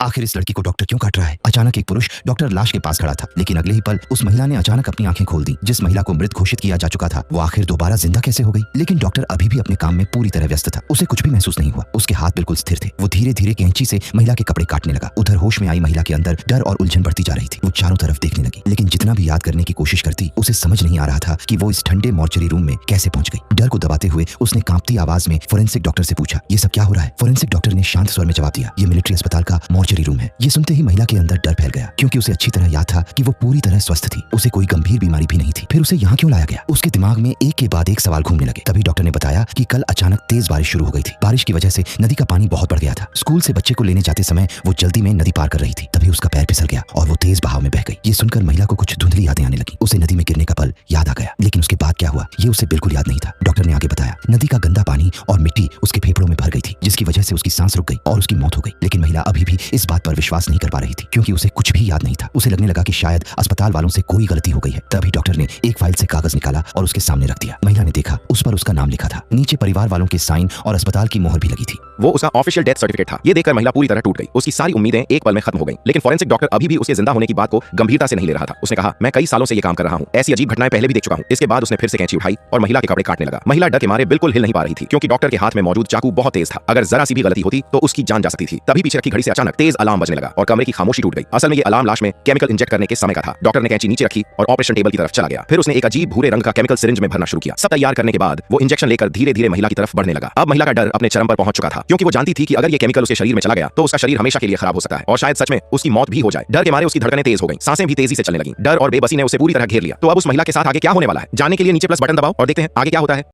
आखिर इस लड़की को डॉक्टर क्यों काट रहा है? अचानक एक पुरुष डॉक्टर लाश के पास खड़ा था, लेकिन अगले ही पल उस महिला ने अचानक अपनी आंखें खोल दी। जिस महिला को मृत घोषित किया जा चुका था वो आखिर दोबारा जिंदा कैसे हो गई? लेकिन डॉक्टर अभी भी अपने काम में पूरी तरह व्यस्त था। उसे कुछ भी महसूस नहीं हुआ। उसके हाथ बिल्कुल स्थिर थे। वो धीरे धीरे कैंची से महिला के कपड़े काटने लगा। उधर होश में आई महिला के अंदर डर और उलझन बढ़ती जा रही थी। वो चारों तरफ देखने लगी, लेकिन जितना भी याद करने की कोशिश करती उसे समझ नहीं आ रहा था कि वो इस ठंडे मॉर्चरी रूम में कैसे पहुंच गई। डर को दबाते हुए उसने कांपती आवाज में फोरेंसिक डॉक्टर से पूछा, ये सब क्या हो रहा है? फोरेंसिक डॉक्टर ने शांत स्वर में जवाब दिया, ये मिलिट्री अस्पताल का मॉर्चरी रूम है। ये सुनते ही महिला के अंदर डर फैल गया, क्योंकि उसे अच्छी तरह याद था कि वो पूरी तरह स्वस्थ थी। उसे कोई गंभीर बीमारी भी नहीं थी। फिर उसे यहाँ क्यों लाया गया? उसके दिमाग में एक के बाद एक सवाल घूमने लगे। तभी डॉक्टर ने बताया कि कल अचानक तेज बारिश शुरू हो गई थी। बारिश की वजह से नदी का पानी बहुत बढ़ गया था। स्कूल से बच्चे को लेने जाते समय वो जल्दी में नदी पार कर रही थी। तभी उसका पैर फिसल गया और वो तेज बहाव में बह गई। ये सुनकर महिला को कुछ धुंधली यादें आने लगी। उसे नदी में गिरने का पल याद आ गया, लेकिन उसके बाद क्या हुआ ये उसे बिल्कुल याद नहीं था। डॉक्टर ने आगे बताया, नदी का गंदा पानी और मिट्टी उसके फेफड़ों में भर गई थी, जिसकी वजह से उसकी सांस रुक गई और उसकी मौत हो गई। लेकिन महिला अभी भी इस बात पर विश्वास नहीं कर पा रही थी, क्योंकि उसे कुछ भी याद नहीं था। उसे लगने लगा कि शायद अस्पताल वालों से कोई गलती हो गई है। तभी डॉक्टर ने एक फाइल से कागज निकाला और उसके सामने रख दिया। महिला ने देखा, उस पर उसका नाम लिखा था। नीचे परिवार वालों के साइन और अस्पताल की मोहर भी लगी थी। वो उसका ऑफिशियल डेथ सर्टिफिकेट था। ये देखकर महिला पूरी तरह टूट गई। उसकी सारी उम्मीदें एक पल में खत्म हो गईं। लेकिन फोरेंसिक डॉक्टर अभी भी उसके जिंदा होने की बात को गंभीरता से नहीं ले रहा था। उसने कहा, मैं कई सालों से ये काम कर रहा हूँ, ऐसी अजीब घटनाएं पहले भी देख चुका हूँ। इसके बाद उसने फिर से कैंची उठाई और महिला के कपड़े काटने लगा। महिला डर के मारे बिल्कुल हिल नहीं पा रही थी, क्योंकि डॉक्टर के हाथ में मौजूद चाकू बहुत तेज था। अगर जरा सी भी गलती होती तो उसकी जान जा सकती थी। तभी पीछे रखी घड़ी से अचानक तेज अलार्म बजने लगा और कमरे की खामोशी टूट गई। असल में ये अलार्म लाश में केमिकल इंजेक्ट करने के समय का था। डॉक्टर ने कैंची नीचे रखी और ऑपरेशन टेबल की तरफ चला गया। फिर उसने एक अजीब भूरे रंग का केमिकल सिरिंज में भरना शुरू किया। सब तैयार करने के बाद वो इंजेक्शन लेकर धीरे धीरे महिला की तरफ बढ़ने लगा। अब महिला का डर अपने चरम पर पहुंच चुका था, क्योंकि वो जानती थी कि अगर ये केमिकल उसके शरीर में चला गया तो उसका शरीर हमेशा के लिए खराब हो सकता है और शायद सच में उसकी मौत भी हो जाए। डर के मारे उसकी धड़कनें तेज हो गईं, सांसें भी तेजी से चलने लगीं। डर और बेबसी ने उसे पूरी तरह घेर लिया। तो अब उस महिला के साथ आगे क्या होने वाला है, जानने के लिए नीचे प्लस बटन दबाओ और देखते हैं आगे क्या होता है।